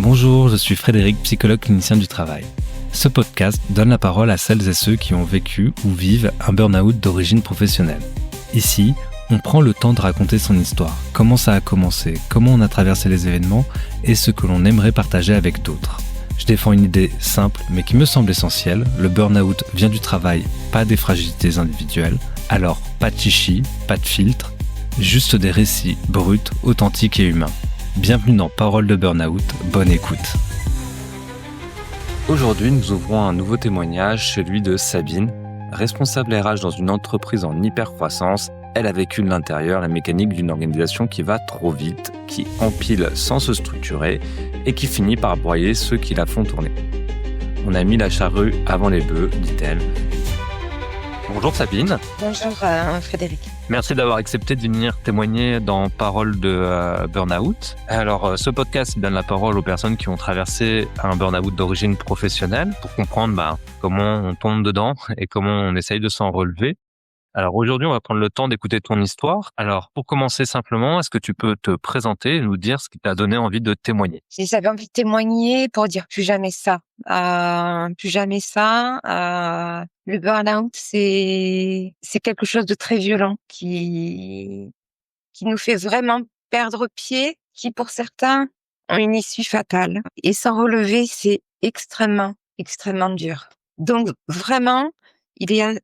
Bonjour, je suis Frédéric, psychologue clinicien du travail. Ce podcast donne la parole à celles et ceux qui ont vécu ou vivent un burn-out d'origine professionnelle. Ici, on prend le temps de raconter son histoire, comment ça a commencé, comment on a traversé les événements et ce que l'on aimerait partager avec d'autres. Je défends une idée simple mais qui me semble essentielle, le burn-out vient du travail, pas des fragilités individuelles. Alors, pas de chichi, pas de filtre, juste des récits bruts, authentiques et humains. Bienvenue dans Parole de Burn-out, bonne écoute. Aujourd'hui, nous ouvrons un nouveau témoignage, celui de Sabine, responsable RH dans une entreprise en hyper-croissance. Elle a vécu de l'intérieur la mécanique d'une organisation qui va trop vite, qui empile sans se structurer et qui finit par broyer ceux qui la font tourner. On a mis la charrue avant les bœufs, dit-elle. Bonjour Sabine. Bonjour Frédéric. Merci d'avoir accepté de venir témoigner dans Parole de Burn-out. Alors, ce podcast donne la parole aux personnes qui ont traversé un burn-out d'origine professionnelle pour comprendre comment on tombe dedans et comment on essaye de s'en relever. Alors aujourd'hui, on va prendre le temps d'écouter ton histoire. Alors, pour commencer simplement, est-ce que tu peux te présenter et nous dire ce qui t'a donné envie de témoigner? J'avais envie de témoigner pour dire plus jamais ça. Plus jamais ça. Le burn-out, c'est quelque chose de très violent qui nous fait vraiment perdre pied, qui pour certains ont une issue fatale. Et s'en relever, c'est extrêmement, extrêmement dur. Donc vraiment, il est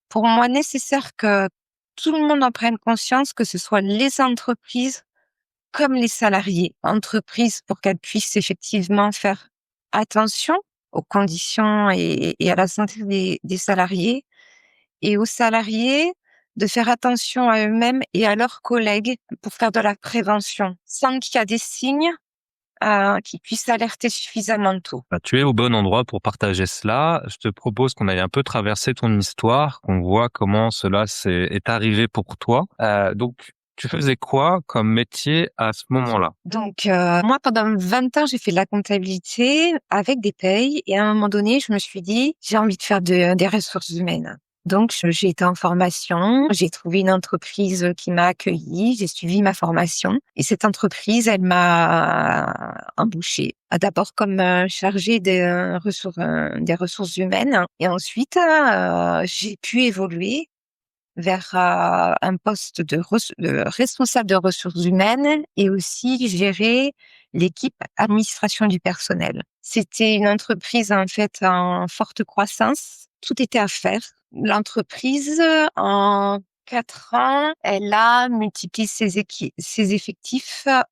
pour moi nécessaire que tout le monde en prenne conscience, que ce soit les entreprises comme les salariés. Entreprises pour qu'elles puissent effectivement faire attention aux conditions et à la santé des salariés, et aux salariés de faire attention à eux-mêmes et à leurs collègues pour faire de la prévention, sans qu'il y a des signes qui puissent alerter suffisamment tôt. Tu es au bon endroit pour partager cela. Je te propose qu'on aille un peu traverser ton histoire, qu'on voit comment cela est arrivé pour toi. Donc, tu faisais quoi comme métier à ce moment-là? Donc, moi, pendant 20 ans, j'ai fait de la comptabilité avec des payes. Et à un moment donné, je me suis dit, j'ai envie de faire des ressources humaines. Donc, j'ai été en formation, j'ai trouvé une entreprise qui m'a accueillie, j'ai suivi ma formation. Et cette entreprise, elle m'a embauchée. D'abord comme chargée des ressources humaines. Et ensuite, j'ai pu évoluer vers un poste de responsable de ressources humaines et aussi gérer l'équipe administration du personnel. C'était une entreprise en fait en forte croissance. Tout était à faire. L'entreprise, en 4 ans, elle a multiplié ses effectifs fois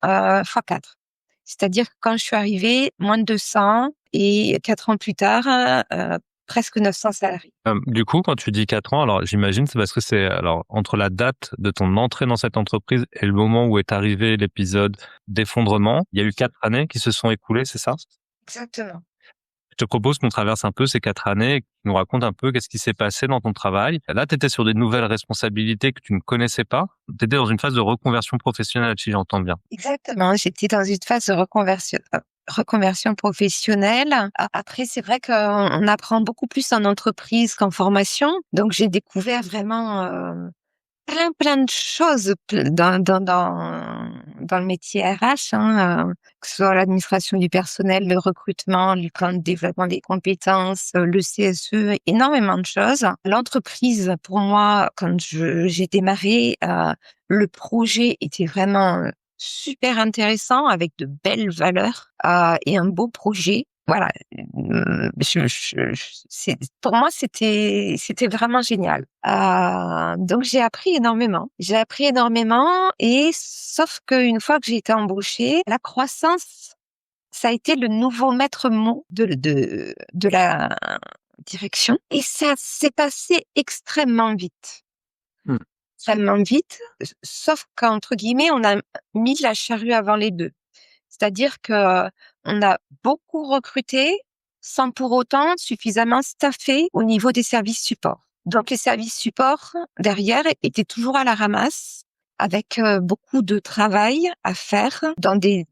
4. C'est-à-dire que quand je suis arrivée, moins de 200 et 4 ans plus tard, presque 900 salariés. Du coup, quand tu dis 4 ans, alors j'imagine c'est parce que c'est entre la date de ton entrée dans cette entreprise et le moment où est arrivé l'épisode d'effondrement, il y a eu 4 années qui se sont écoulées, c'est ça? Exactement. Je te propose qu'on traverse un peu ces 4 années et que tu nous racontes un peu qu'est-ce qui s'est passé dans ton travail. Là, tu étais sur des nouvelles responsabilités que tu ne connaissais pas. Tu étais dans une phase de reconversion professionnelle, si j'entends bien. Exactement. J'étais dans une phase de reconversion professionnelle. Après, c'est vrai qu'on apprend beaucoup plus en entreprise qu'en formation. Donc, j'ai découvert vraiment plein de choses dans le métier RH, que ce soit l'administration du personnel, le recrutement, le plan de développement des compétences, le CSE, énormément de choses. L'entreprise, pour moi, quand j'ai démarré, le projet était vraiment super intéressant, avec de belles valeurs et un beau projet. Voilà, pour moi c'était vraiment génial. Donc j'ai appris énormément. Et sauf qu'une fois que j'ai été embauchée, la croissance, ça a été le nouveau maître mot de la direction, et ça s'est passé extrêmement vite. Extrêmement vite, sauf qu'entre guillemets, on a mis la charrue avant les bœufs. C'est-à-dire que on a beaucoup recruté sans pour autant suffisamment staffer au niveau des services supports. Donc les services supports derrière étaient toujours à la ramasse, avec beaucoup de travail à faire dans des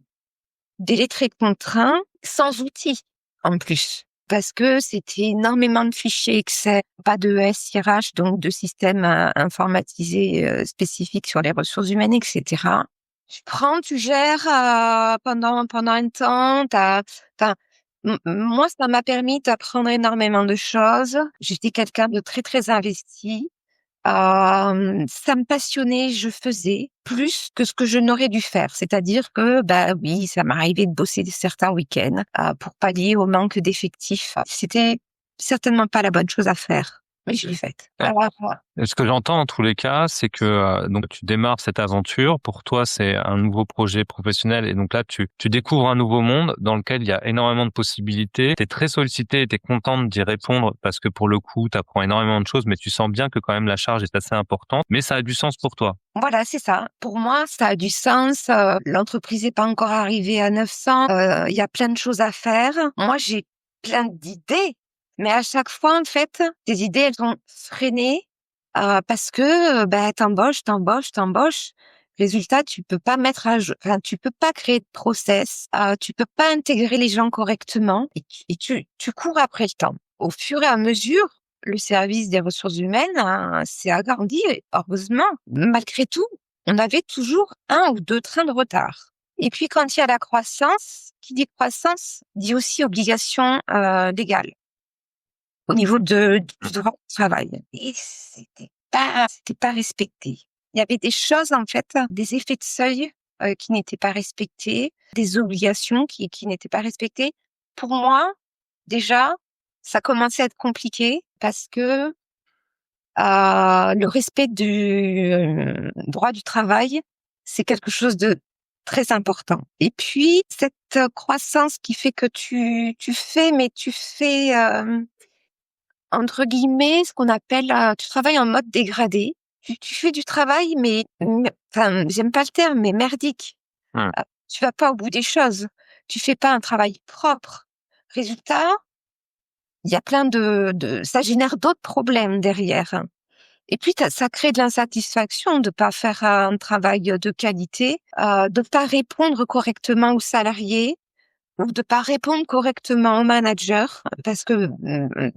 délais très contraints, sans outils en plus. Parce que c'était énormément de fichiers Excel, pas de SIRH, donc de systèmes informatisés spécifiques sur les ressources humaines, etc. Tu prends, tu gères pendant un temps. Enfin, moi, ça m'a permis d'apprendre énormément de choses. J'étais quelqu'un de très, très investi. Ça me passionnait, je faisais plus que ce que je n'aurais dû faire. C'est-à-dire que, bah oui, ça m'arrivait de bosser certains week-ends pour pallier au manque d'effectifs. C'était certainement pas la bonne chose à faire, mais je l'ai faite. Voilà. Et ce que j'entends en tous les cas, c'est que donc tu démarres cette aventure. Pour toi, c'est un nouveau projet professionnel et donc là, tu découvres un nouveau monde dans lequel il y a énormément de possibilités. Tu es très sollicité et tu es contente d'y répondre parce que pour le coup, tu apprends énormément de choses, mais tu sens bien que quand même la charge est assez importante. Mais ça a du sens pour toi. Voilà, c'est ça. Pour moi, ça a du sens. L'entreprise n'est pas encore arrivée à 900. Il y a plein de choses à faire. Moi, j'ai plein d'idées, mais à chaque fois, en fait, ces idées, elles sont freinées parce que t'embauches. Résultat, tu peux pas mettre à jour, enfin, tu peux pas créer de process, tu peux pas intégrer les gens correctement et tu cours après le temps. Au fur et à mesure, le service des ressources humaines s'est agrandi, heureusement. Malgré tout, on avait toujours 1 ou 2 trains de retard. Et puis, quand il y a la croissance, qui dit croissance, dit aussi obligation légale au niveau du droit du travail. Et c'était pas respecté. Il y avait des choses, en fait, des effets de seuil qui n'étaient pas respectés, des obligations qui n'étaient pas respectées. Pour moi, déjà, ça commençait à être compliqué parce que le respect du droit du travail, c'est quelque chose de très important. Et puis, cette croissance qui fait que tu fais entre guillemets, ce qu'on appelle, tu travailles en mode dégradé. Tu fais du travail, enfin, j'aime pas le terme, mais merdique. Ouais. Tu vas pas au bout des choses. Tu fais pas un travail propre. Résultat, il y a plein ça génère d'autres problèmes derrière. Et puis, ça crée de l'insatisfaction de pas faire un travail de qualité, de pas répondre correctement aux salariés, ou de pas répondre correctement au manager parce que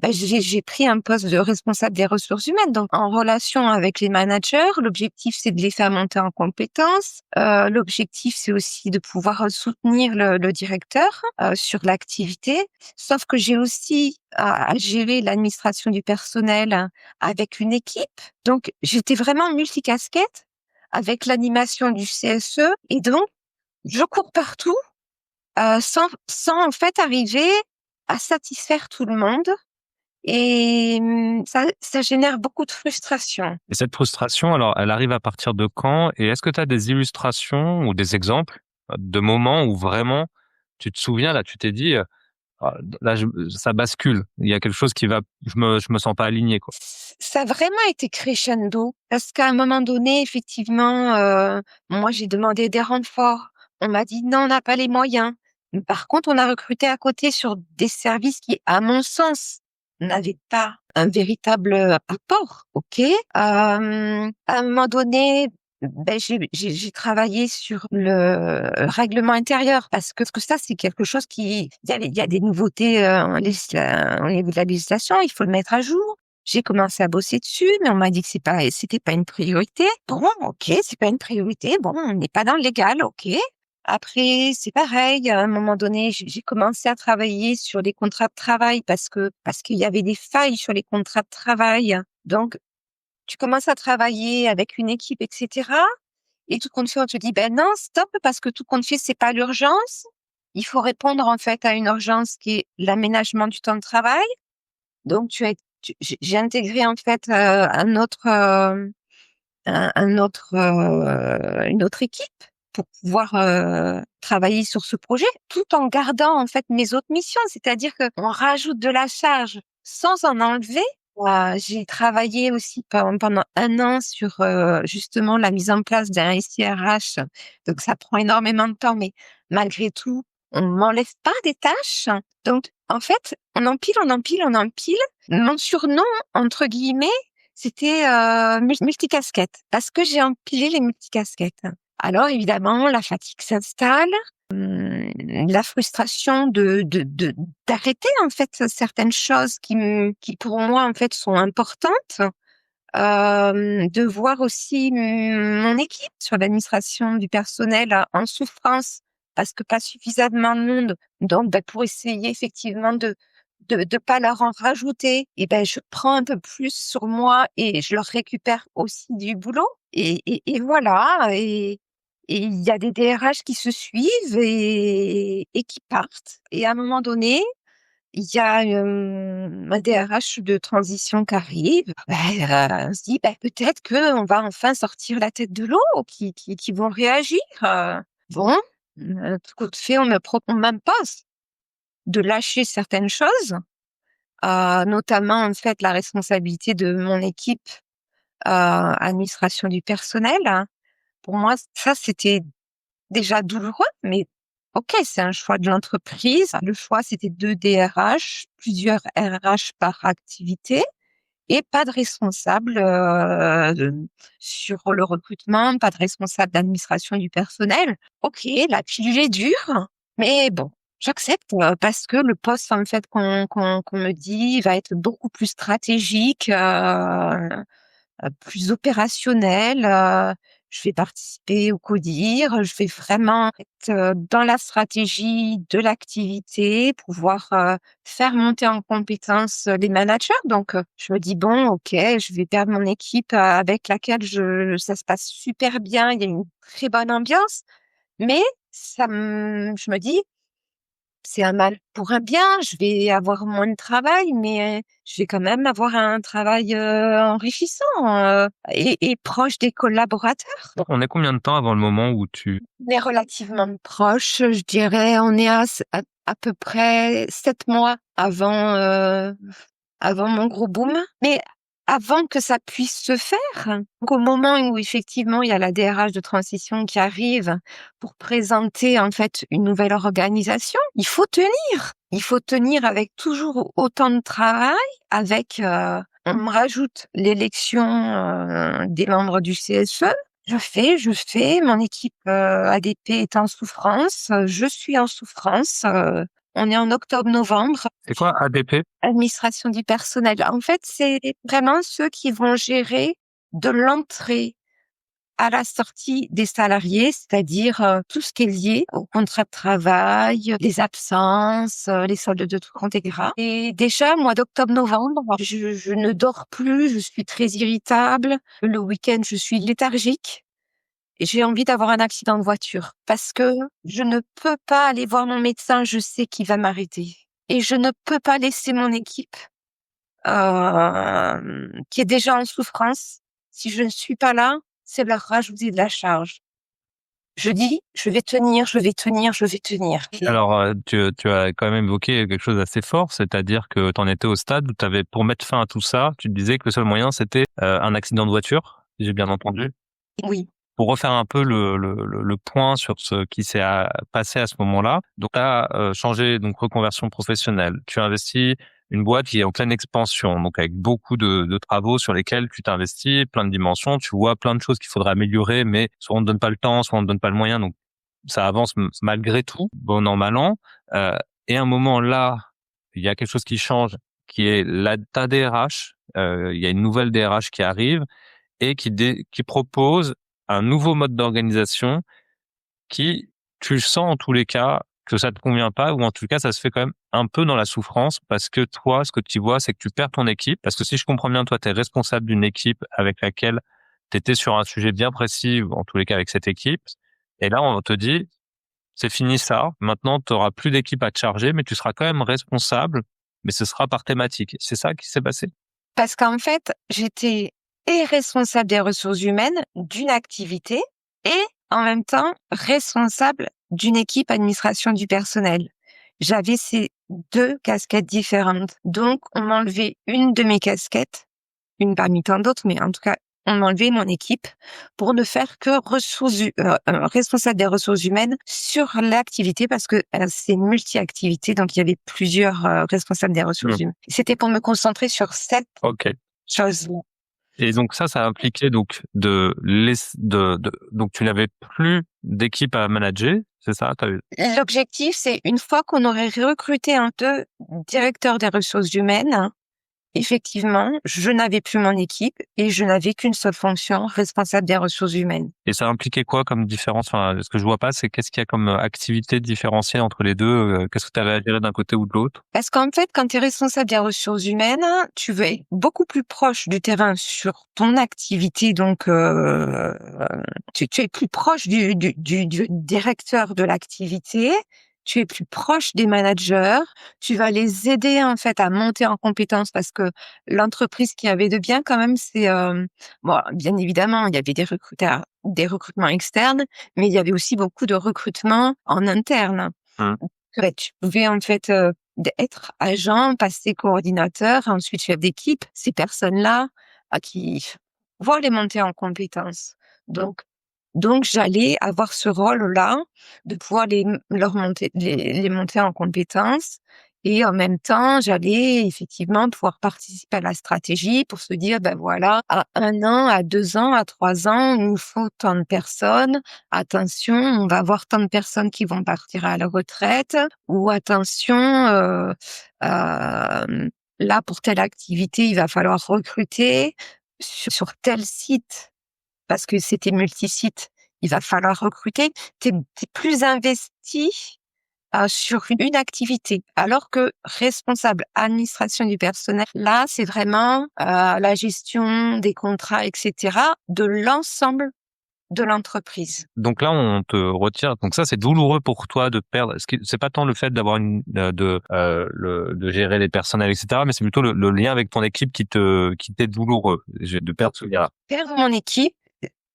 j'ai pris un poste de responsable des ressources humaines, donc en relation avec les managers, l'objectif c'est de les faire monter en compétences, l'objectif c'est aussi de pouvoir soutenir le directeur sur l'activité, sauf que j'ai aussi à gérer l'administration du personnel avec une équipe, donc j'étais vraiment multicasquette avec l'animation du CSE et donc je cours partout sans en fait arriver à satisfaire tout le monde et ça génère beaucoup de frustration. Et cette frustration, alors, elle arrive à partir de quand? Et est-ce que tu as des illustrations ou des exemples de moments où vraiment tu te souviens, là, tu t'es dit, là, ça bascule. Il y a quelque chose qui va, je me sens pas aligné, quoi. Ça a vraiment été crescendo parce qu'à un moment donné, effectivement, moi j'ai demandé des renforts. On m'a dit non, on n'a pas les moyens. Par contre, on a recruté à côté sur des services qui, à mon sens, n'avaient pas un véritable apport. Ok. À un moment donné, j'ai travaillé sur le règlement intérieur parce que ça c'est quelque chose il y a des nouveautés au niveau de la législation, il faut le mettre à jour. J'ai commencé à bosser dessus, mais on m'a dit que c'était pas une priorité. Bon, ok, c'est pas une priorité. Bon, on n'est pas dans le légal, ok. Après, c'est pareil. À un moment donné, j'ai commencé à travailler sur les contrats de travail parce qu'il y avait des failles sur les contrats de travail. Donc, tu commences à travailler avec une équipe, etc. Et tout compte fait, on te dit, ben non, stop, parce que tout compte fait, c'est pas l'urgence. Il faut répondre en fait à une urgence qui est l'aménagement du temps de travail. Donc, j'ai intégré en fait une autre équipe pour pouvoir travailler sur ce projet, tout en gardant en fait mes autres missions. C'est-à-dire que on rajoute de la charge sans en enlever. J'ai travaillé aussi pendant 1 an sur justement la mise en place d'un SIRH. Donc ça prend énormément de temps, mais malgré tout, on m'enlève pas des tâches. Donc en fait, on empile. Mon surnom, entre guillemets, c'était multicasquette, parce que j'ai empilé les multicasquettes. Alors évidemment, la fatigue s'installe, la frustration d'arrêter en fait certaines choses qui pour moi en fait sont importantes. de voir aussi mon équipe sur l'administration du personnel en souffrance parce que pas suffisamment de monde. Donc, pour essayer effectivement de pas leur en rajouter, et je prends un peu plus sur moi et je leur récupère aussi du boulot. Et voilà. Et il y a des DRH qui se suivent et qui partent. Et à un moment donné, il y a un DRH de transition qui arrive. On se dit, peut-être qu'on va enfin sortir la tête de l'eau, qui vont réagir. Bon, tout compte fait, on me propose même pas de lâcher certaines choses, notamment en fait la responsabilité de mon équipe administration du personnel, hein. Pour moi, ça c'était déjà douloureux, mais ok, c'est un choix de l'entreprise. Le choix, c'était 2 DRH, plusieurs RH par activité et pas de responsable sur le recrutement, pas de responsable d'administration du personnel. Ok, la pilule est dure, mais bon, j'accepte parce que le poste en fait qu'on me dit va être beaucoup plus stratégique, plus opérationnel. Je vais participer au CODIR, je vais vraiment être dans la stratégie de l'activité, pouvoir faire monter en compétence les managers. Donc, je me dis bon, ok, je vais perdre mon équipe avec laquelle ça se passe super bien, il y a une très bonne ambiance, mais je me dis c'est un mal pour un bien. Je vais avoir moins de travail, mais je vais quand même avoir un travail enrichissant et proche des collaborateurs. On est combien de temps avant le moment où tu... On est relativement proche, je dirais. On est à peu près 7 mois avant mon gros boom. Mais avant que ça puisse se faire, donc au moment où effectivement il y a la DRH de transition qui arrive pour présenter en fait une nouvelle organisation, il faut tenir. Il faut tenir avec toujours autant de travail, avec on me rajoute l'élection des membres du CSE. Je fais. Mon équipe ADP est en souffrance. Je suis en souffrance. On est en octobre-novembre. C'est quoi ADP? Administration du personnel. En fait, c'est vraiment ceux qui vont gérer de l'entrée à la sortie des salariés, c'est-à-dire tout ce qui est lié au contrat de travail, les absences, les soldes de tout compte, etc. Et déjà, mois d'octobre-novembre, je ne dors plus, je suis très irritable. Le week-end, je suis léthargique. Et j'ai envie d'avoir un accident de voiture parce que je ne peux pas aller voir mon médecin, je sais qu'il va m'arrêter. Et je ne peux pas laisser mon équipe qui est déjà en souffrance. Si je ne suis pas là, c'est leur rajouter de la charge. Je dis, je vais tenir, je vais tenir, je vais tenir. Alors, tu as quand même évoqué quelque chose d'assez fort, c'est-à-dire que tu en étais au stade où tu avais, pour mettre fin à tout ça, tu te disais que le seul moyen, c'était un accident de voiture, si j'ai bien entendu. Oui. Pour refaire un peu le point sur ce qui s'est passé à ce moment-là. Donc, tu as changé, donc reconversion professionnelle. Tu as investi une boîte qui est en pleine expansion, donc avec beaucoup de travaux sur lesquels tu t'investis, plein de dimensions, tu vois plein de choses qu'il faudrait améliorer, mais soit on ne donne pas le temps, soit on ne donne pas le moyen, donc ça avance malgré tout, bon an, mal an. Et à un moment là, il y a quelque chose qui change, qui est ta DRH. Il y a une nouvelle DRH qui arrive et qui propose un nouveau mode d'organisation qui, tu le sens en tous les cas, que ça te convient pas, ou en tout cas, ça se fait quand même un peu dans la souffrance, parce que toi, ce que tu vois, c'est que tu perds ton équipe. Parce que si je comprends bien, toi, tu es responsable d'une équipe avec laquelle tu étais sur un sujet bien précis, en tous les cas avec cette équipe. Et là, on te dit, c'est fini ça. Maintenant, tu auras plus d'équipe à te charger, mais tu seras quand même responsable, mais ce sera par thématique. C'est ça qui s'est passé? Parce qu'en fait, j'étais et responsable des ressources humaines d'une activité et en même temps responsable d'une équipe administration du personnel. J'avais ces 2 casquettes différentes. Donc, on m'enlevait une de mes casquettes, une parmi tant d'autres, mais en tout cas, on m'enlevait mon équipe pour ne faire que responsable des ressources humaines sur l'activité parce que c'est multi-activité, donc il y avait plusieurs responsables des ressources humaines. C'était pour me concentrer sur cette chose. Et donc ça a impliqué donc donc tu n'avais plus d'équipe à manager, c'est ça? L'objectif, c'est une fois qu'on aurait recruté un 2 directeurs des ressources humaines, effectivement, je n'avais plus mon équipe et je n'avais qu'une seule fonction, responsable des ressources humaines. Et ça impliquait quoi comme différence? Enfin, ce que je vois pas, c'est qu'est-ce qu'il y a comme activité différenciée entre les deux? Qu'est-ce que tu avais à gérer d'un côté ou de l'autre? Parce qu'en fait, quand tu es responsable des ressources humaines, tu veux être beaucoup plus proche du terrain sur ton activité. Donc, tu es plus proche du directeur de l'activité. Tu es plus proche des managers. Tu vas les aider en fait à monter en compétences parce que l'entreprise qui avait de bien quand même, c'est bon, bien évidemment, il y avait des recrutements externes, mais il y avait aussi beaucoup de recrutements en interne. Hum. Ouais, tu pouvais en fait être agent, passer coordinateur, ensuite chef d'équipe. Ces personnes-là, à qui voir les monter en compétences. Donc, donc j'allais avoir ce rôle-là de pouvoir les monter en compétences. Et en même temps, j'allais effectivement pouvoir participer à la stratégie pour se dire, ben voilà, à 1 an, à 2 ans, à 3 ans, il nous faut tant de personnes. Attention, on va avoir tant de personnes qui vont partir à la retraite, ou attention, là pour telle activité, il va falloir recruter sur tel site parce que c'était multi-site. Il va falloir recruter. T'es plus investi sur une activité, alors que responsable administration du personnel, là, c'est vraiment la gestion des contrats, etc., de l'ensemble de l'entreprise. Donc là, on te retire. Donc ça, c'est douloureux pour toi de perdre. C'est pas tant le fait d'avoir de gérer les personnels, etc., mais c'est plutôt le lien avec ton équipe qui t'est douloureux de perdre ce lien. Perdre mon équipe,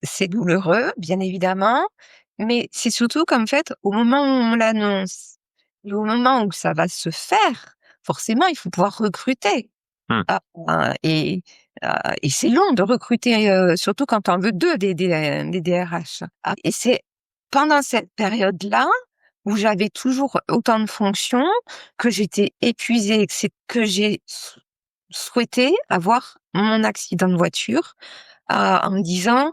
c'est douloureux, bien évidemment, mais c'est surtout qu'en fait, au moment où on l'annonce, et au moment où ça va se faire, forcément, il faut pouvoir recruter. Hum. Et c'est long de recruter, surtout quand on veut des DRH. Et c'est pendant cette période-là où j'avais toujours autant de fonctions, que j'étais épuisée, que j'ai souhaité avoir mon accident de voiture, en me disant: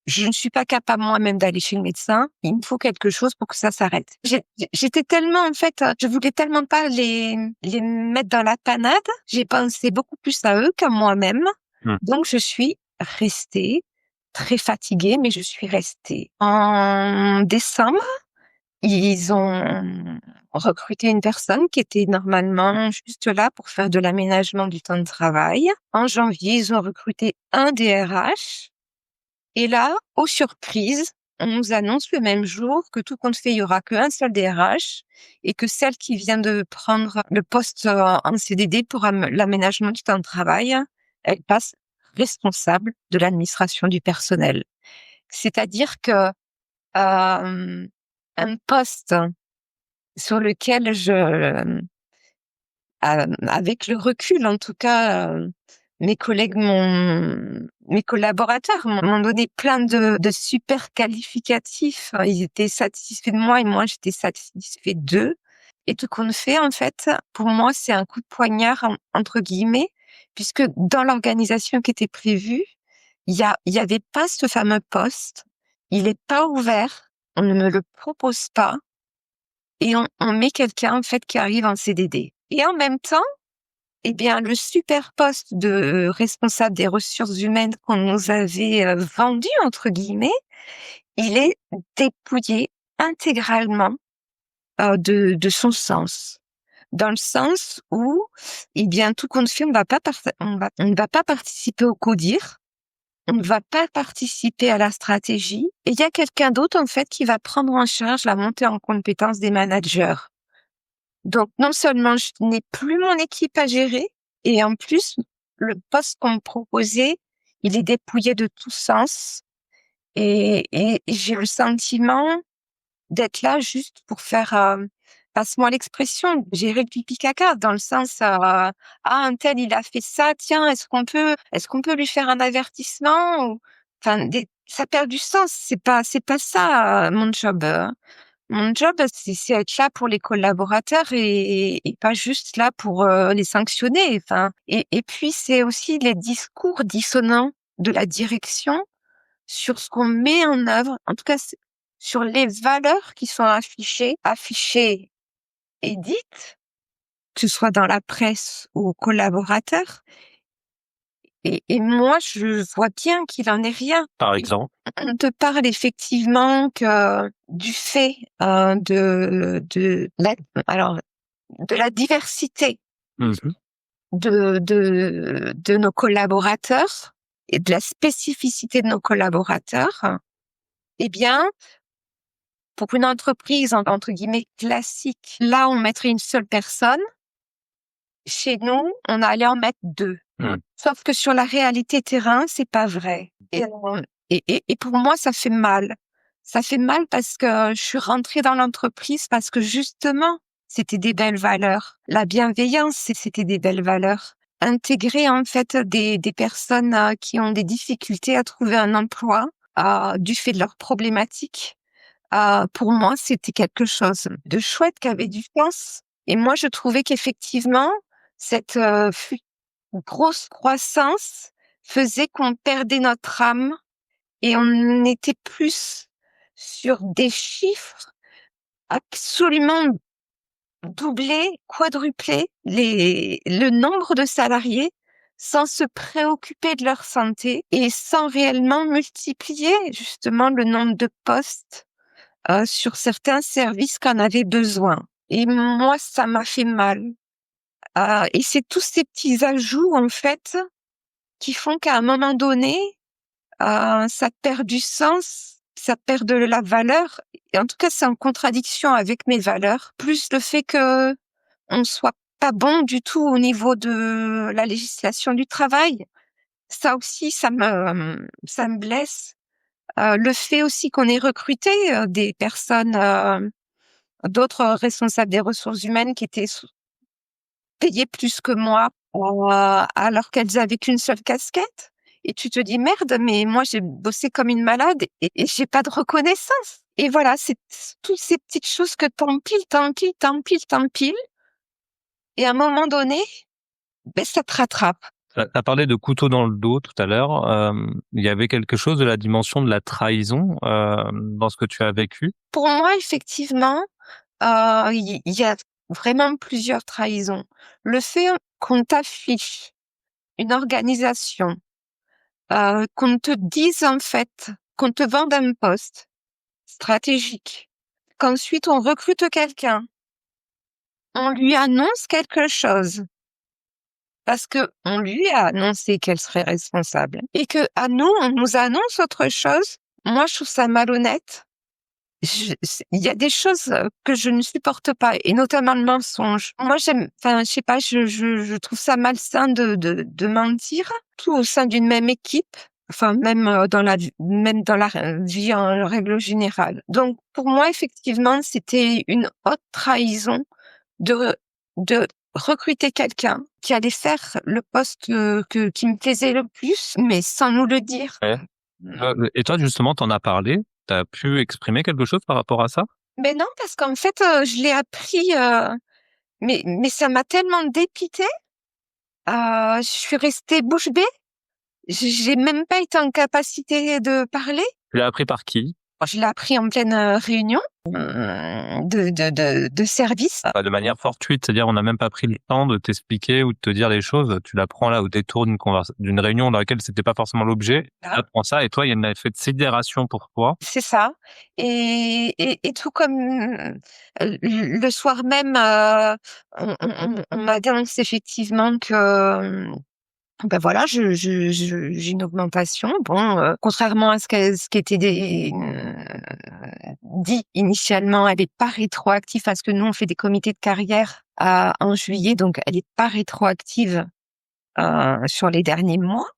je ne suis pas capable moi-même d'aller chez le médecin. Il me faut quelque chose pour que ça s'arrête. J'étais tellement, en fait, je voulais tellement pas les mettre dans la panade. J'ai pensé beaucoup plus à eux qu'à moi-même. Hum. Donc, je suis restée très fatiguée, mais je suis restée. En décembre, ils ont recruté une personne qui était normalement juste là pour faire de l'aménagement du temps de travail. En janvier, ils ont recruté un DRH. Et là, aux surprises, on nous annonce le même jour que tout compte fait, il y aura qu'un seul DRH et que celle qui vient de prendre le poste en CDD pour l'aménagement du temps de travail, elle passe responsable de l'administration du personnel. C'est-à-dire que un poste sur lequel avec le recul, en tout cas, mes collaborateurs m'ont donné plein de super qualificatifs. Ils étaient satisfaits de moi et moi j'étais satisfait d'eux. Et tout compte fait, en fait, pour moi, c'est un coup de poignard entre guillemets, puisque dans l'organisation qui était prévue, il y avait pas ce fameux poste. Il est pas ouvert. On ne me le propose pas. Et on met quelqu'un, en fait, qui arrive en CDD. Et en même temps, eh bien, le super poste de responsable des ressources humaines qu'on nous avait vendu, entre guillemets, il est dépouillé intégralement de son sens. Dans le sens où, eh bien, tout compte fait, on ne va pas participer au CODIR, on ne va pas participer à la stratégie, et il y a quelqu'un d'autre, en fait, qui va prendre en charge la montée en compétence des managers. Donc, non seulement je n'ai plus mon équipe à gérer, et en plus, le poste qu'on me proposait, il est dépouillé de tout sens. Et j'ai le sentiment d'être là juste pour faire, passe-moi l'expression, gérer le pipi caca, dans le sens, ah, un tel, il a fait ça, tiens, est-ce qu'on peut lui faire un avertissement ou, enfin, ça perd du sens. C'est pas ça, mon job. Mon job, c'est être là pour les collaborateurs et pas juste là pour les sanctionner. Enfin, et puis c'est aussi les discours dissonants de la direction sur ce qu'on met en œuvre, en tout cas sur les valeurs qui sont affichées et dites que ce soit dans la presse ou aux collaborateurs. Et moi, je vois bien qu'il en est rien. Par exemple? On te parle effectivement que du fait de la diversité Mhm. de nos collaborateurs et de la spécificité de nos collaborateurs, eh bien, pour une entreprise entre guillemets classique, là on mettrait une seule personne. Chez nous, on allait en mettre 2. Sauf que sur la réalité terrain, c'est pas vrai. Et pour moi, ça fait mal. Ça fait mal parce que je suis rentrée dans l'entreprise parce que justement, c'était des belles valeurs. La bienveillance, c'était des belles valeurs. Intégrer en fait des personnes qui ont des difficultés à trouver un emploi du fait de leurs problématiques. Pour moi, c'était quelque chose de chouette qui avait du sens. Et moi, je trouvais qu'effectivement, cette grosse croissance faisait qu'on perdait notre âme et on était plus sur des chiffres absolument doublés, quadruplés, le nombre de salariés sans se préoccuper de leur santé et sans réellement multiplier justement le nombre de postes sur certains services qu'on avait besoin. Et moi, ça m'a fait mal. Et c'est tous ces petits ajouts, en fait, qui font qu'à un moment donné, ça perd du sens, ça perd de la valeur. Et en tout cas, c'est en contradiction avec mes valeurs. Plus le fait que on soit pas bon du tout au niveau de la législation du travail. Ça aussi, ça me blesse. Le fait aussi qu'on ait recruté des personnes, d'autres responsables des ressources humaines qui étaient payées plus que moi, alors qu'elles avaient qu'une seule casquette. Et tu te dis merde, mais moi j'ai bossé comme une malade et j'ai pas de reconnaissance. Et voilà, c'est toutes ces petites choses que t'empiles. Et à un moment donné, ça te rattrape. Tu as parlé de couteau dans le dos tout à l'heure. Il y avait quelque chose de la dimension de la trahison dans ce que tu as vécu? Pour moi, effectivement, il y a vraiment plusieurs trahisons. Le fait qu'on t'affiche une organisation, qu'on te dise en fait, qu'on te vende un poste stratégique, qu'ensuite on recrute quelqu'un, on lui annonce quelque chose parce que on lui a annoncé qu'elle serait responsable et que à nous on nous annonce autre chose. Moi, je trouve ça malhonnête. Il y a des choses que je ne supporte pas, et notamment le mensonge. Moi, je sais pas, je trouve ça malsain de mentir, tout au sein d'une même équipe, enfin même dans la vie en règle générale. Donc, pour moi, effectivement, c'était une haute trahison de recruter quelqu'un qui allait faire le poste qui me plaisait le plus, mais sans nous le dire. Ouais. Et toi, justement, t'en as parlé? T'as pu exprimer quelque chose par rapport à ça? Mais non, parce qu'en fait, je l'ai appris, mais ça m'a tellement dépitée. Je suis restée bouche bée. J'ai même pas été en capacité de parler. Tu l'as appris par qui? Je l'ai appris en pleine réunion de service. De manière fortuite, c'est-à-dire on n'a même pas pris le temps de t'expliquer ou de te dire les choses. Tu l'apprends là au détour d'une réunion dans laquelle c'était pas forcément l'objet. Tu apprends ça et toi, il y a un effet de sidération pour toi. C'est ça. Et tout comme le soir même, on m'a annoncé effectivement que ben voilà, j'ai une augmentation. Bon, contrairement à ce qui était dit initialement, elle est pas rétroactive parce que nous on fait des comités de carrière en juillet, donc elle est pas rétroactive sur les derniers mois.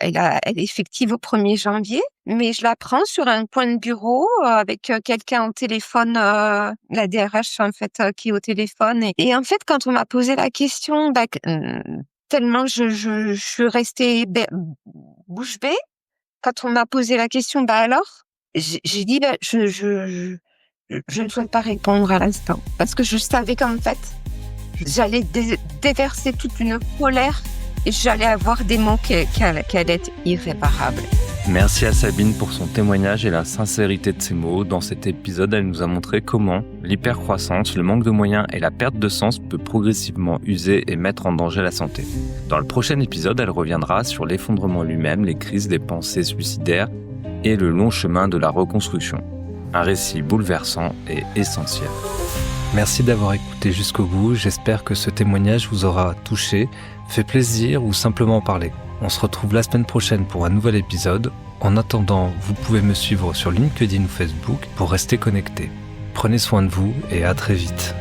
Elle est effective au 1er janvier, mais je la prends sur un coin de bureau avec quelqu'un au téléphone, la DRH en fait qui est au téléphone. Et en fait, quand on m'a posé la question, tellement je suis restée bouche bée. Quand on m'a posé la question, alors, j'ai dit, je ne souhaite pas répondre à l'instant. Parce que je savais qu'en fait, j'allais déverser toute une colère et j'allais avoir des mots qui allaient être irréparables. Merci à Sabine pour son témoignage et la sincérité de ses mots. Dans cet épisode, elle nous a montré comment l'hypercroissance, le manque de moyens et la perte de sens peut progressivement user et mettre en danger la santé. Dans le prochain épisode, elle reviendra sur l'effondrement lui-même, les crises des pensées suicidaires et le long chemin de la reconstruction. Un récit bouleversant et essentiel. Merci d'avoir écouté jusqu'au bout. J'espère que ce témoignage vous aura touché, fait plaisir ou simplement parlé. On se retrouve la semaine prochaine pour un nouvel épisode. En attendant, vous pouvez me suivre sur LinkedIn ou Facebook pour rester connecté. Prenez soin de vous et à très vite.